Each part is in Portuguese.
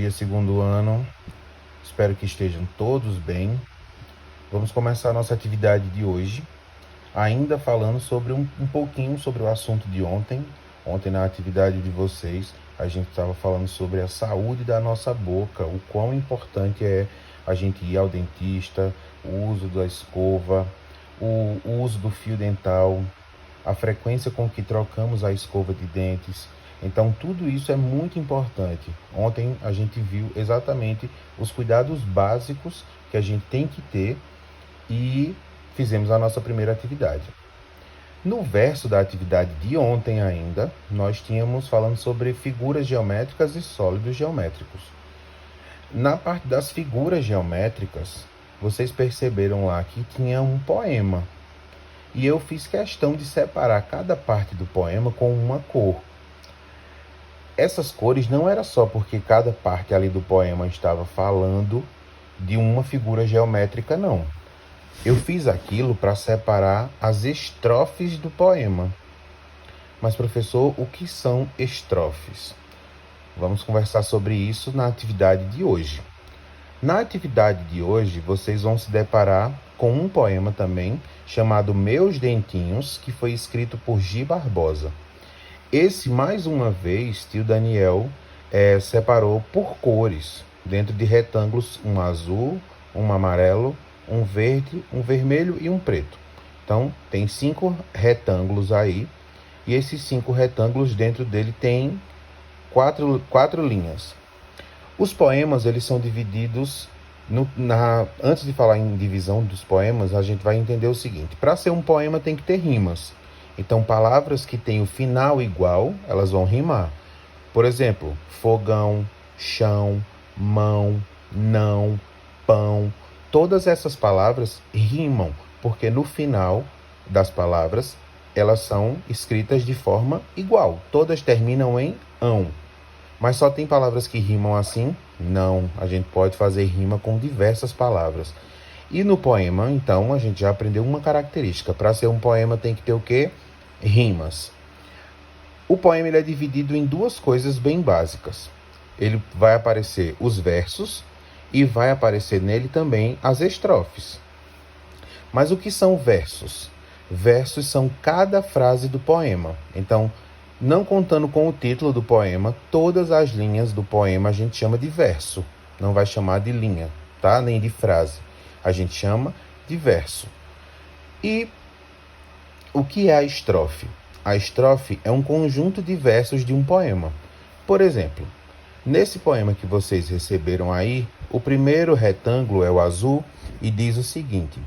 dia, segundo ano. Espero que estejam todos bem. Vamos começar a nossa atividade de hoje, ainda falando sobre um pouquinho sobre o assunto de ontem. Ontem, na atividade de vocês, a gente estava falando sobre a saúde da nossa boca, o quão importante é a gente ir ao dentista, o uso da escova, o uso do fio dental, a frequência com que trocamos a escova de dentes. Então, tudo isso é muito importante. Ontem a gente viu exatamente os cuidados básicos que a gente tem que ter e fizemos a nossa primeira atividade. No verso da atividade de ontem ainda, nós tínhamos falando sobre figuras geométricas e sólidos geométricos. Na parte das figuras geométricas, vocês perceberam lá que tinha um poema. E eu fiz questão de separar cada parte do poema com uma cor. Essas cores não era só porque cada parte ali do poema estava falando de uma figura geométrica, não. Eu fiz aquilo para separar as estrofes do poema. Mas, professor, o que são estrofes? Vamos conversar sobre isso na atividade de hoje. Na atividade de hoje, vocês vão se deparar com um poema também, chamado Meus Dentinhos, que foi escrito por Gi Barbosa. Esse, mais uma vez, tio Daniel separou por cores, dentro de retângulos, um azul, um amarelo, um verde, um vermelho e um preto. Então, tem 5 retângulos aí, e esses 5 retângulos dentro dele tem quatro linhas. Os poemas, eles são divididos, antes de falar em divisão dos poemas, a gente vai entender o seguinte: para ser um poema tem que ter rimas. Então, palavras que têm o final igual, elas vão rimar. Por exemplo, fogão, chão, mão, não, pão. Todas essas palavras rimam, porque no final das palavras, elas são escritas de forma igual. Todas terminam em ão. Mas só tem palavras que rimam assim? Não, a gente pode fazer rima com diversas palavras. E no poema, então, a gente já aprendeu uma característica. Para ser um poema tem que ter o quê? Rimas. O poema ele é dividido em 2 coisas bem básicas. Ele vai aparecer os versos e vai aparecer nele também as estrofes. Mas o que são versos? Versos são cada frase do poema. Então, não contando com o título do poema, todas as linhas do poema a gente chama de verso. Não vai chamar de linha, tá? Nem de frase. A gente chama de verso. E o que é a estrofe? A estrofe é um conjunto de versos de um poema. Por exemplo, nesse poema que vocês receberam aí, o primeiro retângulo é o azul e diz o seguinte: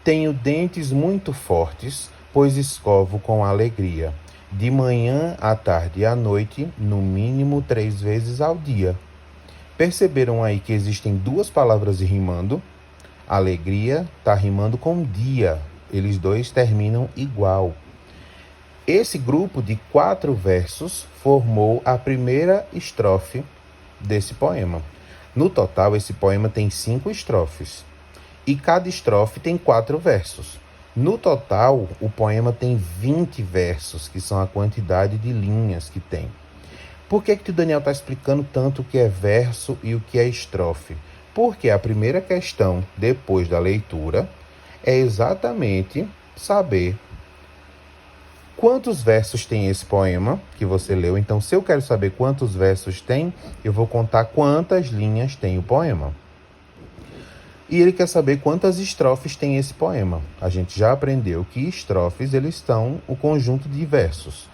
tenho dentes muito fortes, pois escovo com alegria. De manhã, à tarde e à noite, no mínimo 3 vezes ao dia. Perceberam aí que existem 2 palavras rimando? Alegria está rimando com dia. Eles 2 terminam igual. Esse grupo de 4 versos formou a primeira estrofe desse poema. No total, esse poema tem 5 estrofes. E cada estrofe tem 4 versos. No total, o poema tem 20 versos, que são a quantidade de linhas que tem. Por que o Daniel está explicando tanto o que é verso e o que é estrofe? Porque a primeira questão, depois da leitura, é exatamente saber quantos versos tem esse poema que você leu. Então, se eu quero saber quantos versos tem, eu vou contar quantas linhas tem o poema. E ele quer saber quantas estrofes tem esse poema. A gente já aprendeu que estrofes, eles são o conjunto de versos.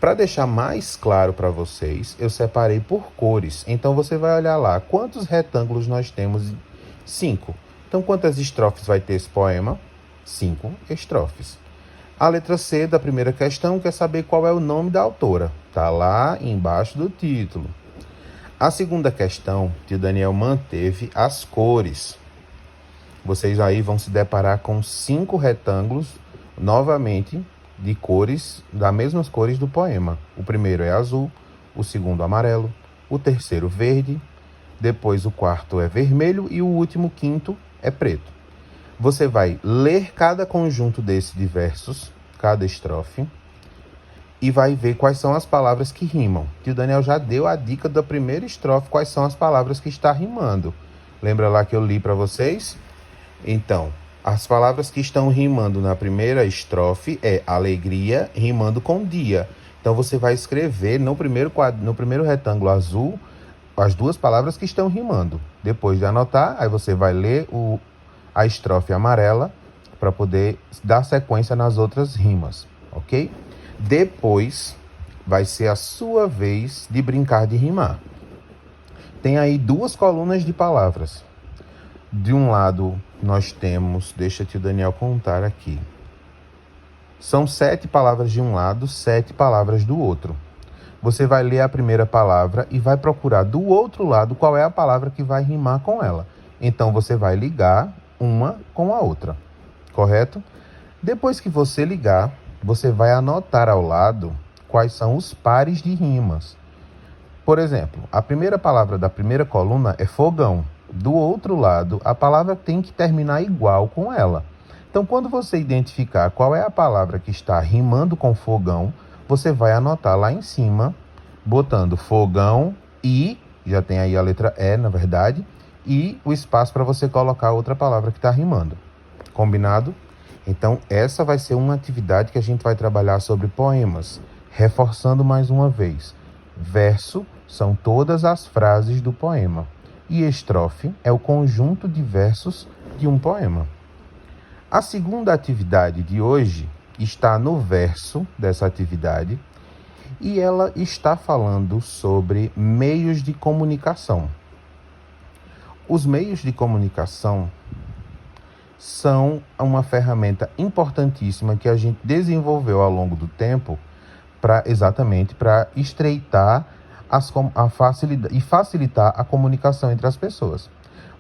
Para deixar mais claro para vocês, eu separei por cores. Então, você vai olhar lá, quantos retângulos nós temos? 5. Então, quantas estrofes vai ter esse poema? 5 estrofes. A letra C da primeira questão quer saber qual é o nome da autora. Está lá embaixo do título. A segunda questão, que Daniel manteve as cores. Vocês aí vão se deparar com 5 retângulos, novamente, de cores, das mesmas cores do poema. O primeiro é azul, o segundo amarelo, o terceiro verde, depois o quarto é vermelho e o último, quinto, é preto. Você vai ler cada conjunto desse de versos, cada estrofe, e vai ver quais são as palavras que rimam. Tio Daniel já deu a dica da primeira estrofe, quais são as palavras que está rimando. Lembra lá que eu li para vocês? Então, as palavras que estão rimando na primeira estrofe é alegria rimando com dia. Então você vai escrever no primeiro retângulo azul as duas palavras que estão rimando. Depois de anotar, aí você vai ler a estrofe amarela para poder dar sequência nas outras rimas, ok? Depois vai ser a sua vez de brincar de rimar. Tem aí duas colunas de palavras. De um lado, nós temos... Deixa o tio Daniel contar aqui. São 7 palavras de um lado, 7 palavras do outro. Você vai ler a primeira palavra e vai procurar do outro lado qual é a palavra que vai rimar com ela. Então, você vai ligar uma com a outra, correto? Depois que você ligar, você vai anotar ao lado quais são os pares de rimas. Por exemplo, a primeira palavra da primeira coluna é fogão. Do outro lado, a palavra tem que terminar igual com ela. Então, quando você identificar qual é a palavra que está rimando com fogão, você vai anotar lá em cima, botando fogão e, já tem aí a letra E, na verdade, e o espaço para você colocar outra palavra que está rimando. Combinado? Então, essa vai ser uma atividade que a gente vai trabalhar sobre poemas. Reforçando mais uma vez, verso são todas as frases do poema e estrofe é o conjunto de versos de um poema. A segunda atividade de hoje está no verso dessa atividade e ela está falando sobre meios de comunicação. Os meios de comunicação são uma ferramenta importantíssima que a gente desenvolveu ao longo do tempo exatamente para estreitar e facilitar a comunicação entre as pessoas.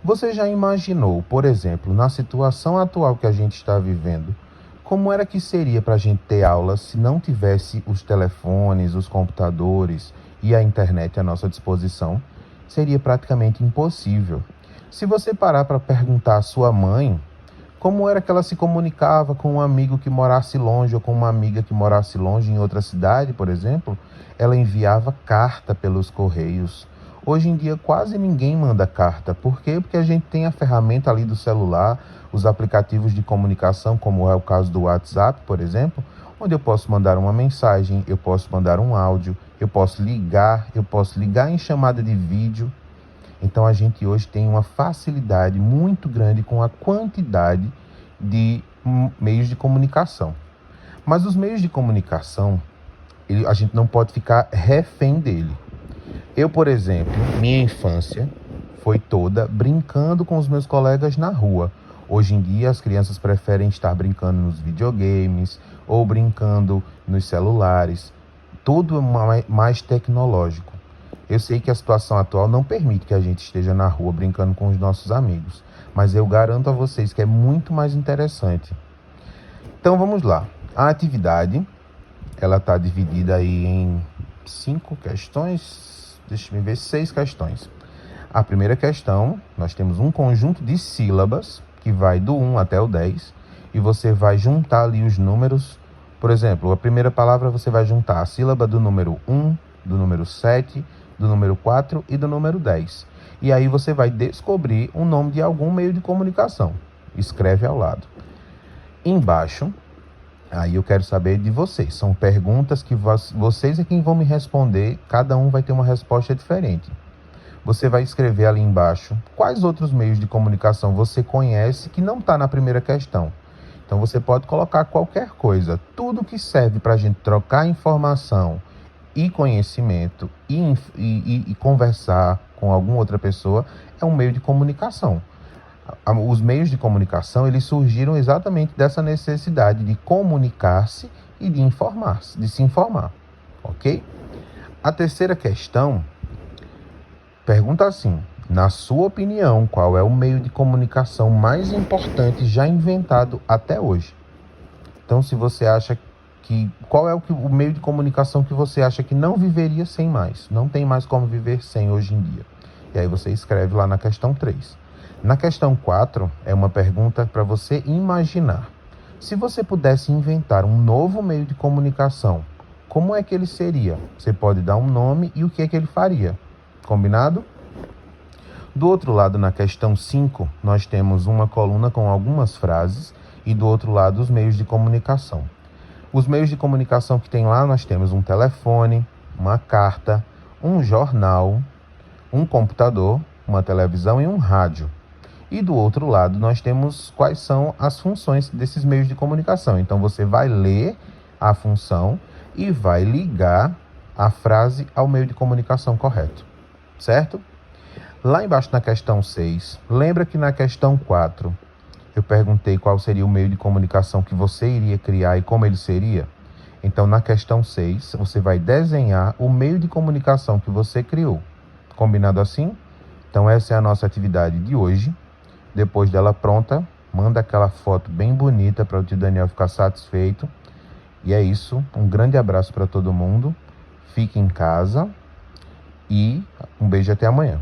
Você já imaginou, por exemplo, na situação atual que a gente está vivendo, como era que seria para a gente ter aula se não tivesse os telefones, os computadores e a internet à nossa disposição? Seria praticamente impossível. Se você parar para perguntar à sua mãe como era que ela se comunicava com um amigo que morasse longe ou com uma amiga que morasse longe em outra cidade, por exemplo, ela enviava carta pelos correios. Hoje em dia quase ninguém manda carta. Por quê? Porque a gente tem a ferramenta ali do celular, os aplicativos de comunicação, como é o caso do WhatsApp, por exemplo, onde eu posso mandar uma mensagem, eu posso mandar um áudio, eu posso ligar em chamada de vídeo. Então a gente hoje tem uma facilidade muito grande com a quantidade de meios de comunicação. Mas os meios de comunicação, a gente não pode ficar refém dele. Eu, por exemplo, minha infância foi toda brincando com os meus colegas na rua. Hoje em dia as crianças preferem estar brincando nos videogames ou brincando nos celulares. Tudo mais tecnológico. Eu sei que a situação atual não permite que a gente esteja na rua brincando com os nossos amigos, mas eu garanto a vocês que é muito mais interessante. Então vamos lá. A atividade, ela está dividida aí em 5 questões, 6 questões. A primeira questão, nós temos um conjunto de sílabas que vai do 1 até o 10 e você vai juntar ali os números. Por exemplo, a primeira palavra você vai juntar a sílaba do número 1, do número 7, do número 4 e do número 10. E aí você vai descobrir o nome de algum meio de comunicação. Escreve ao lado. Embaixo, aí eu quero saber de vocês. São perguntas que vocês é quem vão me responder. Cada um vai ter uma resposta diferente. Você vai escrever ali embaixo quais outros meios de comunicação você conhece que não está na primeira questão. Então você pode colocar qualquer coisa. Tudo que serve para a gente trocar informação e conhecimento e conversar com alguma outra pessoa é um meio de comunicação. Os meios de comunicação, eles surgiram exatamente dessa necessidade de comunicar-se e de se informar, ok? A terceira questão pergunta assim: na sua opinião, qual é o meio de comunicação mais importante já inventado até hoje? Então, se você acha qual é o meio de comunicação que você acha que não viveria sem mais? Não tem mais como viver sem hoje em dia. E aí você escreve lá na questão 3. Na questão 4, é uma pergunta para você imaginar. Se você pudesse inventar um novo meio de comunicação, como é que ele seria? Você pode dar um nome e o que é que ele faria. Combinado? Do outro lado, na questão 5, nós temos uma coluna com algumas frases e do outro lado os meios de comunicação. Os meios de comunicação que tem lá, nós temos um telefone, uma carta, um jornal, um computador, uma televisão e um rádio. E do outro lado, nós temos quais são as funções desses meios de comunicação. Então, você vai ler a função e vai ligar a frase ao meio de comunicação correto, certo? Lá embaixo na questão 6, lembra que na questão 4 eu perguntei qual seria o meio de comunicação que você iria criar e como ele seria? Então, na questão 6, você vai desenhar o meio de comunicação que você criou. Combinado assim? Então, essa é a nossa atividade de hoje. Depois dela pronta, manda aquela foto bem bonita para o tio Daniel ficar satisfeito. E é isso. Um grande abraço para todo mundo. Fique em casa e um beijo até amanhã.